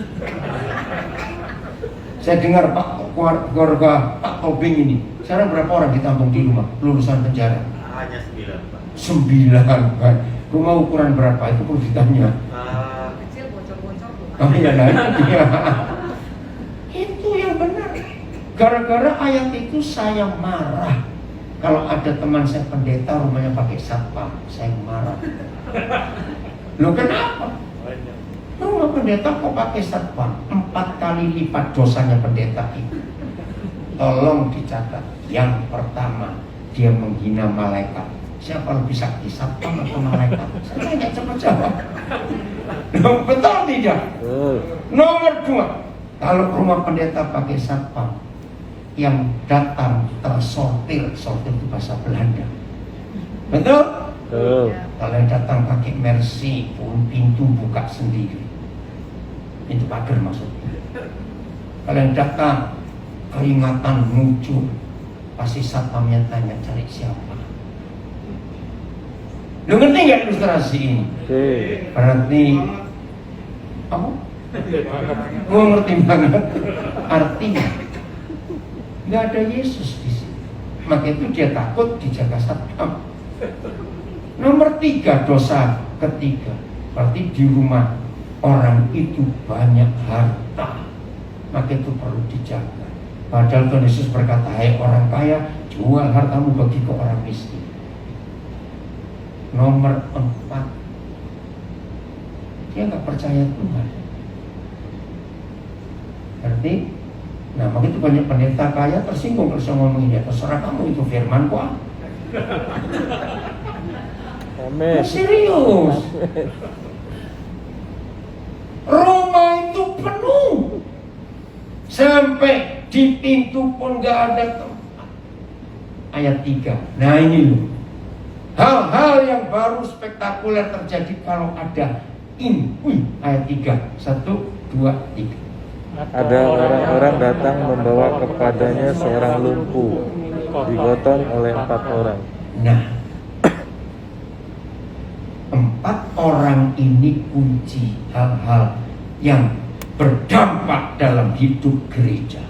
Saya dengar keluarga Pak Tobing ini, sekarang berapa orang ditampung di rumah lulusan penjara? Hanya 9, Pak. 9, Pak. Rumah ukuran berapa? Itu perlu ditanya. Kecil bocor-bocor tuh. Oh iya, iya. Itu yang benar. Gara-gara ayat itu saya marah. Kalau ada teman saya pendeta rumahnya pakai satpam, saya marah. Loh kenapa? Rumah pendeta kok pakai satpam? 4 kali lipat dosanya pendeta itu. Tolong dicatat. Yang pertama, dia menghina malaikat. Siapa lebih sakti, satpam atau malaikat? Saya tanya cepat jawab. Loh, betul tidak? Nomor 2, kalau rumah pendeta pakai satpam, yang datang tersortir, sortir itu bahasa Belanda. Betul? Kalau yang datang pakai Mercy, pun pintu buka sendiri. Itu pagar maksudnya. Kalau yang datang keringatan muncul, pasti satpamnya tanya cari siapa. Lu ngerti nggak ilustrasi ini? Berarti apa? Gua ngerti banget. Artinya nggak ada Yesus di sini. Maka itu dia takut dijaga satpam. Nomor 3, dosa ketiga. Berarti di rumah orang itu banyak harta. Maka itu perlu dijaga. Padahal Tuhan Yesus berkata, hai orang kaya, jual hartamu bagi ke orang miskin. Nomor 4, dia nggak percaya Tuhan. Berarti, nah begitu banyak pendeta kaya tersinggung kalau saya ngomongin dia. Terserah kamu, itu firman kok. Amin. Serius. Rumah itu penuh. Sampai di pintu pun nggak ada tempat. Ayat 3. Nah ini loh. Hal-hal yang baru spektakuler terjadi kalau ada ini. Ayat 3. 1, 2, 3. Ada orang-orang datang membawa kepadanya seorang lumpuh, digotong oleh 4 orang. Nah, 4 orang ini kunci hal-hal yang berdampak dalam hidup gereja.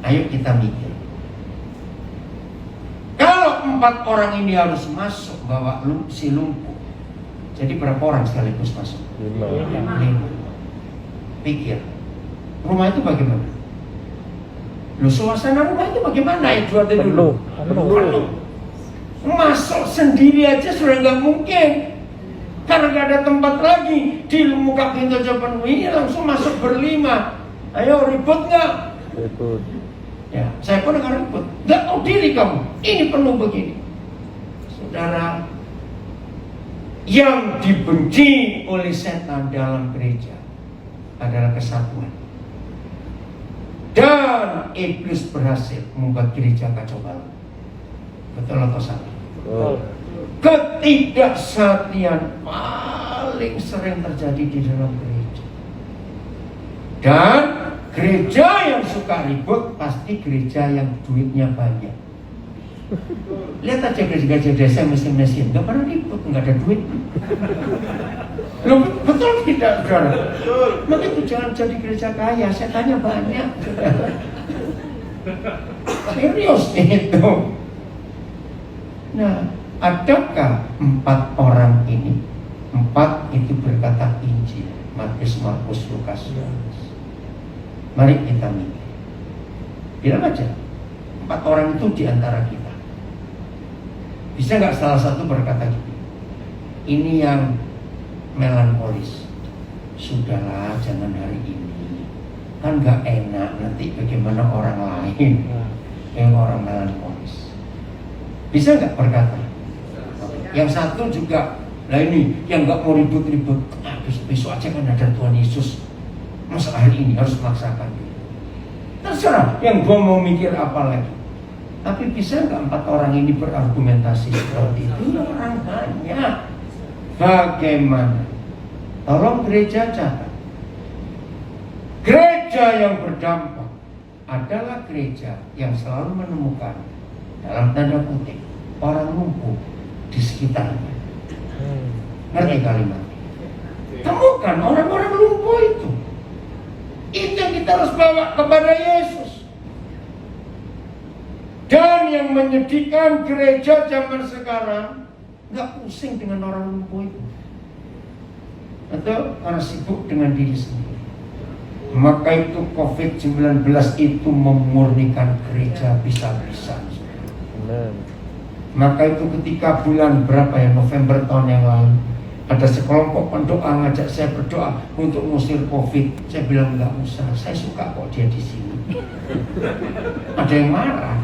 Ayo kita mikir. Kalau 4 orang ini harus masuk bawa si lumpuh, jadi berapa orang sekaligus masuk? 5. Pikir, rumah itu bagaimana? Lu suasana rumah itu bagaimana? Itu ada dulu. Penuh. Masuk sendiri aja sudah nggak mungkin. Karena nggak ada tempat lagi. Di muka pintu aja penuh, ini langsung masuk berlima. Ayo ribut nggak? Ribut. Ya, saya pun akan ribut. Nggak tahu diri kamu. Ini penuh begini. Saudara, yang dibenci oleh setan dalam gereja adalah kesatuan. Dan iblis berhasil membuat gereja kacau balau. Betul atau salah? Ketidaksatuan paling sering terjadi di dalam gereja. Dan gereja yang suka ribut pasti gereja yang duitnya banyak. Lihat aja gereja-gereja desa mesin-mesin, nggak pernah ribut, nggak ada duit. Loh, betul tidak, saudara? Maka itu jangan jadi gereja kaya, setannya banyak. Serius itu. Nah, adakah 4 orang ini? 4 itu berkata Injil, Matius, Markus, Lukas, Yohanes. Mari kita mikir. Bilang aja, 4 orang itu di antara kita. Bisa nggak salah satu berkata gitu? Ini yang melankolis. Sudahlah, jangan hari ini. Kan gak enak nanti bagaimana orang lain yang orang melankolis. Bisa nggak berkata? Yang satu juga, lah ini yang nggak mau ribut-ribut. Besok aja kan ada Tuhan Yesus. Masa hari ini harus memaksakan diri. Terserah, yang gua mau mikir apa lagi. Tapi bisa nggak 4 orang ini berargumentasi seperti itu? Orang banyak. Bagaimana? Tolong gereja catat. Gereja yang berdampak adalah gereja yang selalu menemukan, dalam tanda kutip, orang lumpuh di sekitarnya. Ngerti kalimat? Temukan orang-orang lumpuh itu. Itu yang kita harus bawa kepada Yesus. Dan yang menyedihkan gereja zaman sekarang nggak pusing dengan orang lumpuh itu, atau karena sibuk dengan diri sendiri. Maka itu COVID-19 itu memurnikan gereja bisa-bisa. Maka itu ketika bulan berapa ya, November tahun yang lalu, ada sekelompok pendoa ngajak saya berdoa untuk ngusir COVID. Saya bilang nggak usah, saya suka kok dia di sini. Ada yang marah.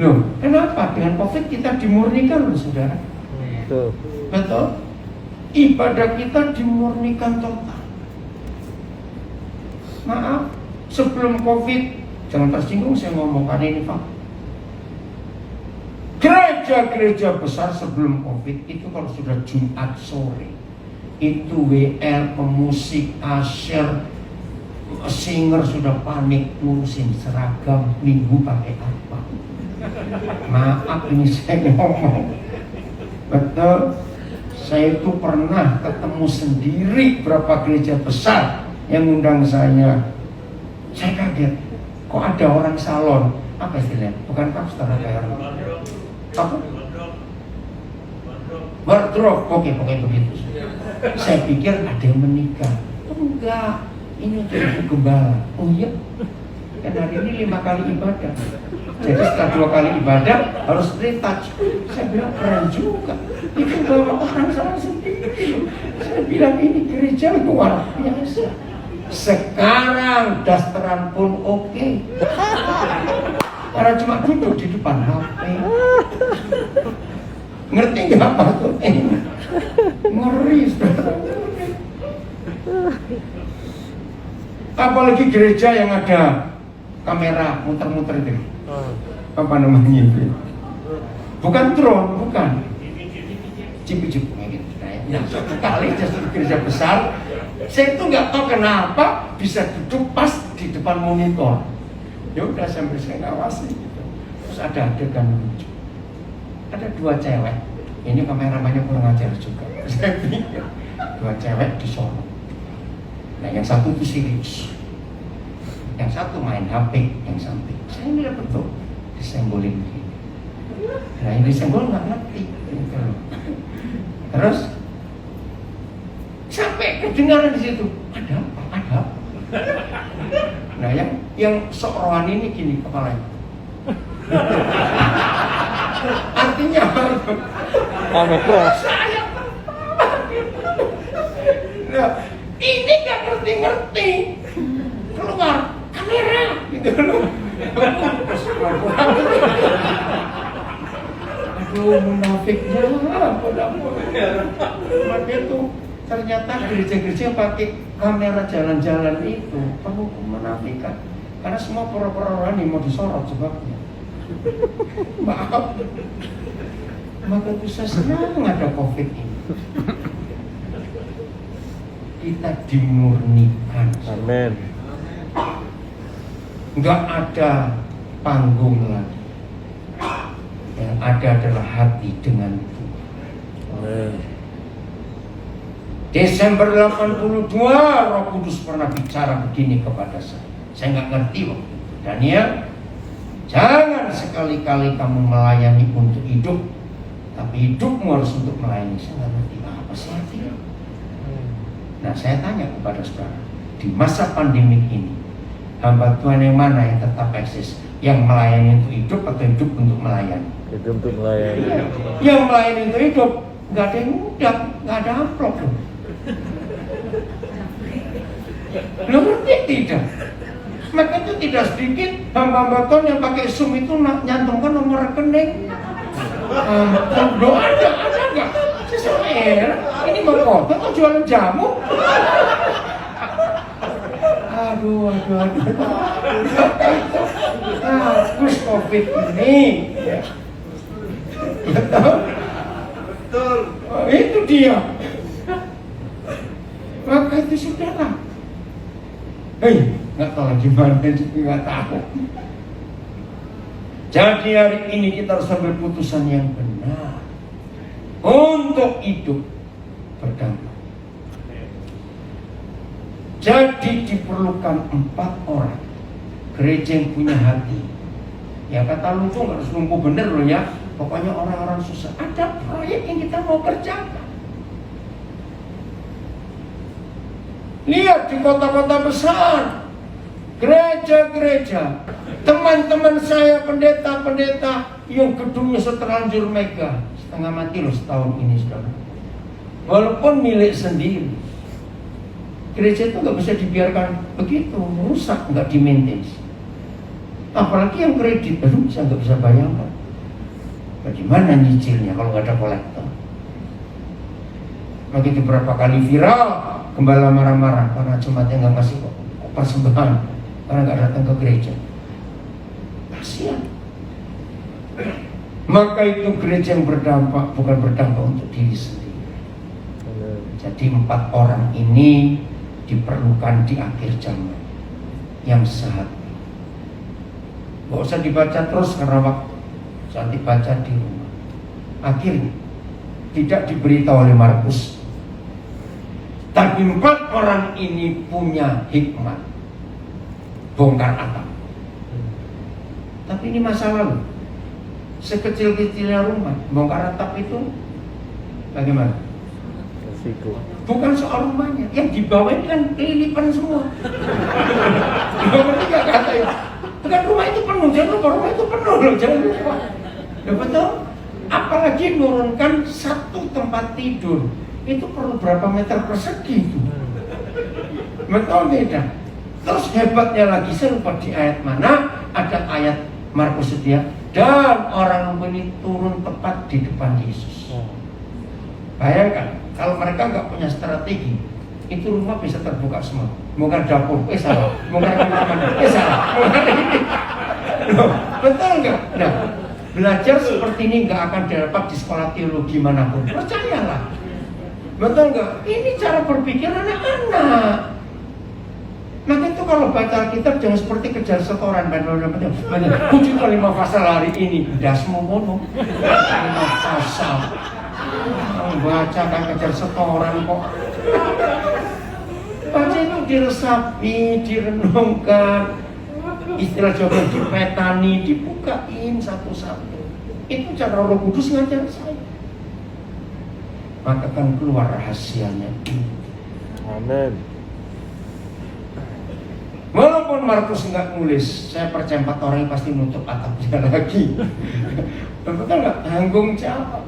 Loh, kenapa? Dengan COVID kita dimurnikan loh, saudara. Betul. Ibadah kita dimurnikan total. Maaf, sebelum COVID, jangan tersinggung saya ngomongkan ini Pak. Gereja-gereja besar sebelum COVID itu kalau sudah Jumat sore, itu WL, pemusik, usher, singer sudah panik ngurusin seragam minggu pakai apa. Maaf ini saya ngomong. Betul. Saya itu pernah ketemu sendiri berapa gereja besar yang undang saya. Saya kaget, kok ada orang salon, apa istilahnya? Bukan pastor, kayak orang apa? Wardrobe, oke begitu. Saya pikir ada yang menikah. Enggak, ini untuk ibu gembala. Oh iya, kan hari ini 5 kali ibadah. Jadi setelah 2 kali ibadah harus retouch. Saya bilang keren juga. Itu bawa orang sama sendiri. Saya bilang ini gereja luar biasa. Sekarang dasteran pun oke. Karena cuma duduk di depan HP. Ngerti nggak maksudnya? Ngeri, saudara. Apalagi gereja yang ada kamera muter-muter itu. Apa namanya itu? Bukan drone, bukan. Cip-cip kayak gitu. Nah, suatu kali justru gereja besar, saya itu nggak tahu kenapa bisa duduk pas di depan monitor. Ya udah sambil saya ngawasi gitu. Terus ada adegan lucu. Ada 2 cewek. Ini kameramannya kurang ajar juga. Saya pikir 2 cewek disorot. Nah yang satu itu serius, yang satu main HP, yang samping. Saya lihat betul disenggolin begini. Nah yang disenggol nggak ngerti. Gitu. Terus sampai kedengaran di situ. Ada apa? Ada apa? Nah yang sok rohani ini gini kepalanya. Artinya apa itu? Saya nah, ini gak ngerti-ngerti. Keluar kamera gitu loh. Aduh munafiknya Maka itu ternyata gereja-gereja yang pakai kamera jalan-jalan itu penuh menafikan. Karena semua pura-pura rohani mau disorot sebabnya. Maaf. Maka itu saya senang ada COVID ini. Kita dimurnikan. Amin. Enggak ada panggung lagi. Yang ada adalah hati dengan Tuhan. Amin. Desember 82 Roh Kudus pernah bicara begini kepada saya. Saya nggak ngerti waktu itu. Daniel, jangan sekali-kali kamu melayani untuk hidup, tapi hidupmu harus untuk melayani. Saya nggak ngerti apa sih artinya. Nah saya tanya kepada saudara, di masa pandemi ini, hamba Tuhan yang mana yang tetap eksis? Yang melayani untuk hidup atau hidup untuk melayani? Hidup untuk melayani. Yang melayani untuk hidup, nggak ada yang ngundang, nggak ada amplop loh. Lo ngerti tidak? Maka itu tidak sedikit hamba-hamba Tuhan yang pakai Zoom itu nyantumkan nomor rekening. Doa ada nggak? Saya ini mau foto atau jualan jamu? Aduh. Bagus COVID ini. Betul. Oh, itu dia. Maka itu sudahlah. Nggak tahu gimana, nggak tahu. Jadi hari ini kita harus ambil putusan yang benar untuk hidup berdampak. Jadi diperlukan 4 orang gereja yang punya hati. Ya kata lumpuh nggak harus lumpuh bener loh ya. Pokoknya orang-orang susah. Ada proyek yang kita mau kerjakan. Lihat di kota-kota besar, gereja-gereja, teman-teman saya pendeta-pendeta yang gedungnya seterlanjur mega, setengah mati loh setahun ini saudara. Walaupun milik sendiri, gereja itu nggak bisa dibiarkan begitu, rusak, nggak di-maintain. Apalagi yang kredit, saya nggak bisa bayangkan. Bagaimana nyicilnya kalau nggak ada kolektor? Begitu berapa kali viral, gembala marah-marah karena jemaatnya nggak ngasih persembahan karena nggak datang ke gereja. Kasihan. Maka itu gereja yang berdampak bukan berdampak untuk diri sendiri. Jadi 4 orang ini diperlukan di akhir zaman yang sehati. Gak usah dibaca terus karena waktu, saat dibaca di rumah. Akhirnya tidak diberitahu oleh Markus, tapi 4 orang ini punya hikmat bongkar atap. Tapi ini masa lalu. Sekecil-kecilnya rumah, bongkar atap itu bagaimana? Resiko. Bukan soal rumahnya, yang di bawah ini kan kelilipan semua. Berarti gak kata ya. Bukan rumah itu penuh, jangan lupa rumah itu penuh loh, jangan lupa. Ya betul. Apalagi nurunkan 1 tempat tidur, itu perlu berapa meter persegi itu? Betul beda. Terus hebatnya lagi, saya lupa di ayat mana, ada ayat Markus setia, dan orang ini turun tepat di depan Yesus. Bayangkan, kalau mereka nggak punya strategi, itu rumah bisa terbuka semua. Bukan dapur, salah. Bukan kamar, salah. Bukan ini. Loh, betul nggak? Nah, belajar seperti ini nggak akan dapat di sekolah teologi manapun. Percayalah. Betul nggak? Ini cara berpikir anak-anak. Maka itu kalau baca Alkitab jangan seperti kejar setoran. Kucing 5 pasal hari ini. Dasmu mono. 5 pasal. Baca kan kejar setoran kok. Baca itu diresapi, direnungkan. Istilah Jawa dipetani, dibukain satu-satu. Itu cara Roh Kudus ngajar saya. Maka kan keluar rahasianya. Amin. Walaupun Markus nggak nulis, saya percaya 4 orang pasti nutup atapnya lagi. Betul nggak? Tanggung jawab.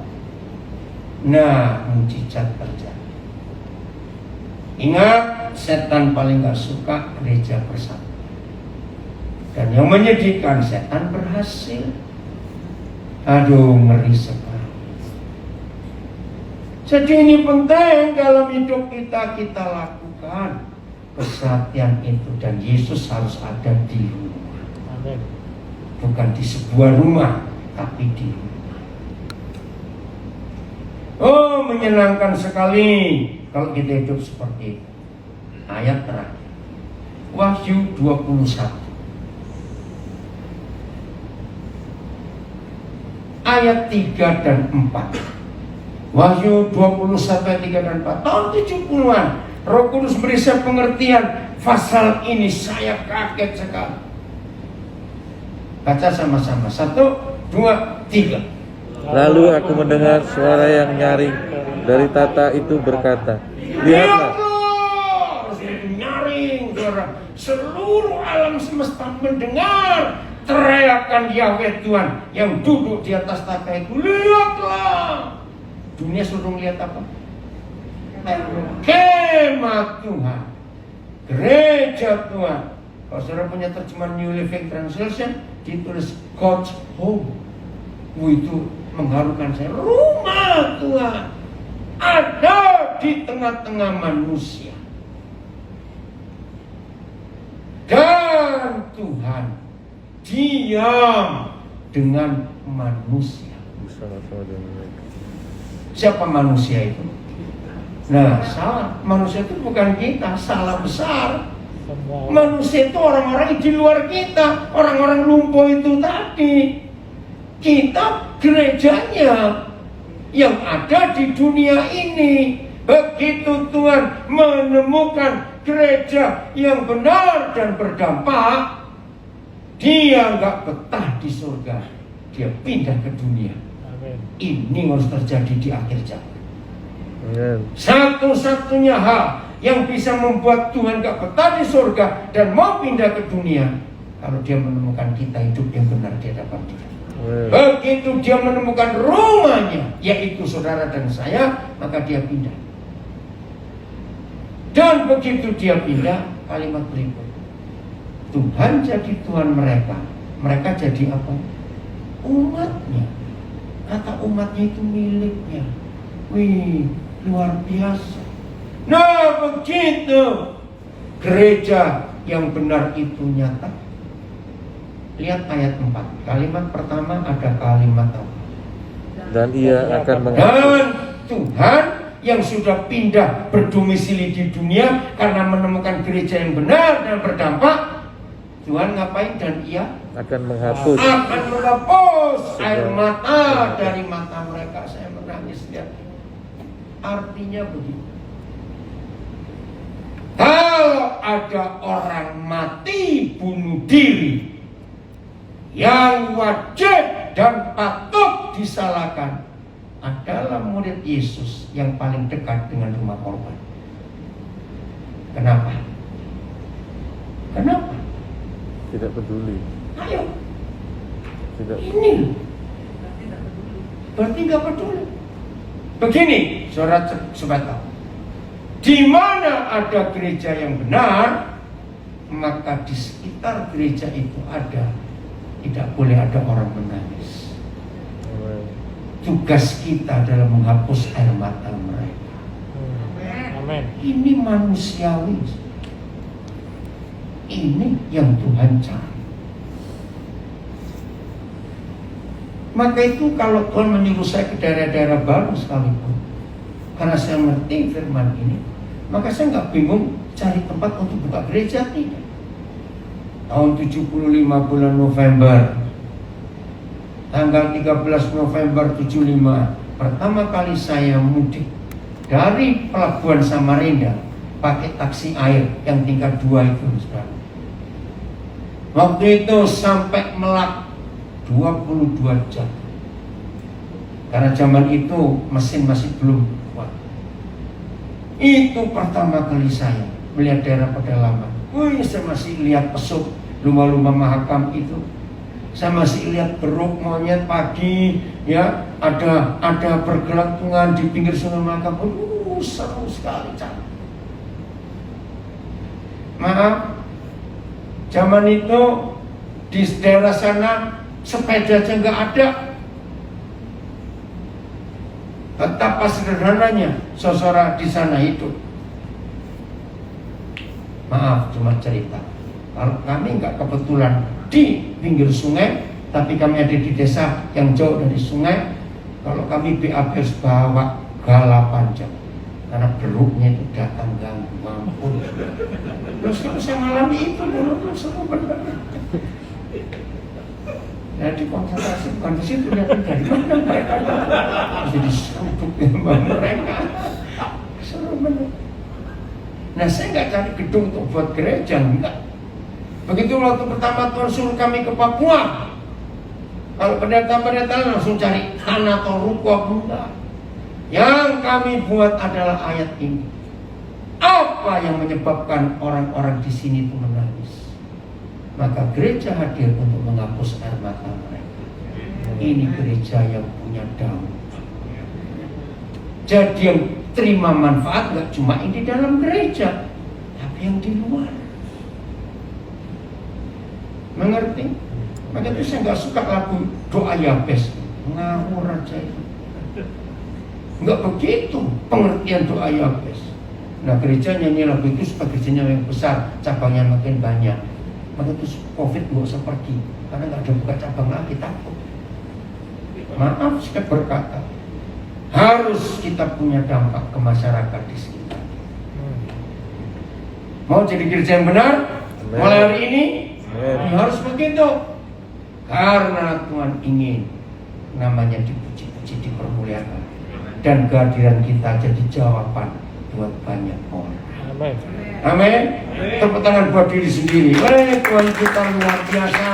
Nah, mujizat terjadi. Ingat, setan paling nggak suka gereja bersatu. Dan yang menyedihkan, setan berhasil. Aduh, ngeri sekali. Jadi ini penting dalam hidup kita lakukan kesatian itu, dan Yesus harus ada di rumah. Amin. Bukan di sebuah rumah, tapi di rumah. Oh, menyenangkan sekali kalau kita hidup seperti itu. Ayat terakhir, Wahyu 21 ayat 3 dan 4. Wahyu 21 ayat 3 dan 4. Tahun 70-an Roh Kudus beri saya pengertian. Pasal ini saya kaget sekali. Baca sama-sama. 1, 2, 3. Lalu aku mendengar suara yang nyaring dari tata itu berkata, lihatlah. Nyaring, saudara. Seluruh alam semesta mendengar teriakan Yahweh Tuhan yang duduk di atas tata itu. Lihatlah. Dunia suruh lihat apa? Kemah Tuhan, gereja Tuhan. Kalau saudara punya terjemahan New Living Translation, ditulis God's home. Itu mengharukan saya. Rumah Tuhan ada di tengah-tengah manusia. Dan Tuhan diam dengan manusia. Siapa manusia itu? Nah, salah. Manusia itu bukan kita, salah besar. Manusia itu orang-orang di luar kita, orang-orang lumpuh itu tadi. Kita gerejanya yang ada di dunia ini. Begitu Tuhan menemukan gereja yang benar dan berdampak, dia nggak betah di surga, dia pindah ke dunia. Amin. Ini harus terjadi di akhir zaman. Amin. Satu-satunya hal yang bisa membuat Tuhan gak betah di surga dan mau pindah ke dunia, kalau dia menemukan kita hidup yang benar di hadapan dia. Begitu dia menemukan rumahnya, yaitu saudara dan saya, maka dia pindah. Dan begitu dia pindah, kalimat berikut, Tuhan jadi Tuhan mereka, mereka jadi apa? Umatnya. Kata umatnya itu miliknya. Wih, luar biasa. Nah, begitu gereja yang benar itu nyata. Lihat ayat 4. Kalimat pertama ada kalimat apa? Dan ia akan Dan menghapus. Tuhan yang sudah pindah berdomisili di dunia karena menemukan gereja yang benar dan berdampak, Tuhan ngapain? Dan ia Akan menghapus. akan menghapus air mata dari mata mereka. Saya menangis lihat. Artinya begitu. Kalau ada orang mati bunuh diri yang wajib dan patut disalahkan adalah murid Yesus yang paling dekat dengan rumah korban. Kenapa? Kenapa? Tidak peduli. Ayo, Tidak. ini berarti nggak peduli. Begini, saudara tahu, di mana ada gereja yang benar, maka di sekitar gereja itu tidak boleh ada orang menangis. Tugas kita adalah menghapus air mata mereka. Amin. Ini manusiawi. Ini yang Tuhan cari. Maka itu kalau Tuhan menyuruh saya ke daerah-daerah baru sekalipun, karena saya ngerti firman ini, maka saya nggak bingung cari tempat untuk buka gereja, tidak. Tahun 75 bulan November, tanggal 13 November 75, pertama kali saya mudik dari Pelabuhan Samarinda pakai taksi air yang tingkat 2 itu, saudara. Waktu itu sampai Melak 22 jam. Karena zaman itu mesin masih belum kuat. Itu pertama kali saya melihat daerah pedalaman. Wih, saya masih lihat pesut lumba-lumba mahakam itu. Saya masih lihat beruk monyet pagi, ya, ada bergelantungan di pinggir sungai mahakam. Seru sekali, cantik. Maaf, zaman itu di daerah sana sepeda aja nggak ada. Betapa sederhananya saudara di sana hidup. Maaf, cuma cerita. Kalau kami nggak kebetulan di pinggir sungai, tapi kami ada di desa yang jauh dari sungai. Kalau kami BAB harus bawa gala panjang, karena beruknya itu datang ganggu, mampun. Terus itu saya mengalami itu dulu, seru benar. Nah, di konsentrasi bukan di situ, lihat dari mana mereka jadi seruduk dengan mereka. Seru benar. Nah, saya nggak cari gedung untuk buat gereja, enggak. Begitu waktu pertama Tuhan suruh kami ke Papua, kalau pendeta-pendeta langsung cari tanah atau ruko, enggak. Yang kami buat adalah ayat ini. Apa yang menyebabkan orang-orang di sini itu menangis? Maka gereja hadir untuk menghapus air mata mereka. Ini gereja yang punya dampak. Jadi yang terima manfaat nggak cuma yang di dalam gereja, tapi yang di luar. Mengerti? Maka itu saya nggak suka lagu doa Yabes, ngawur aja itu. Nggak begitu pengertian doa Yabes. Nah, gereja nyanyi lagu itu supaya gerejanya yang besar, cabangnya makin banyak. Maka itu COVID nggak usah pergi, karena nggak ada buka cabang lagi, takut. Maaf saya berkata, harus kita punya dampak ke masyarakat di sekitar. Mau jadi gereja yang benar? Amen. Mulai hari ini Amen. harus begitu. Karena Tuhan ingin namanya dipuji-puji, dipermuliakan, dan kehadiran kita jadi jawaban buat banyak orang. Amin. Amin. Tepuk tangan buat diri sendiri. Tuhan kita luar biasa.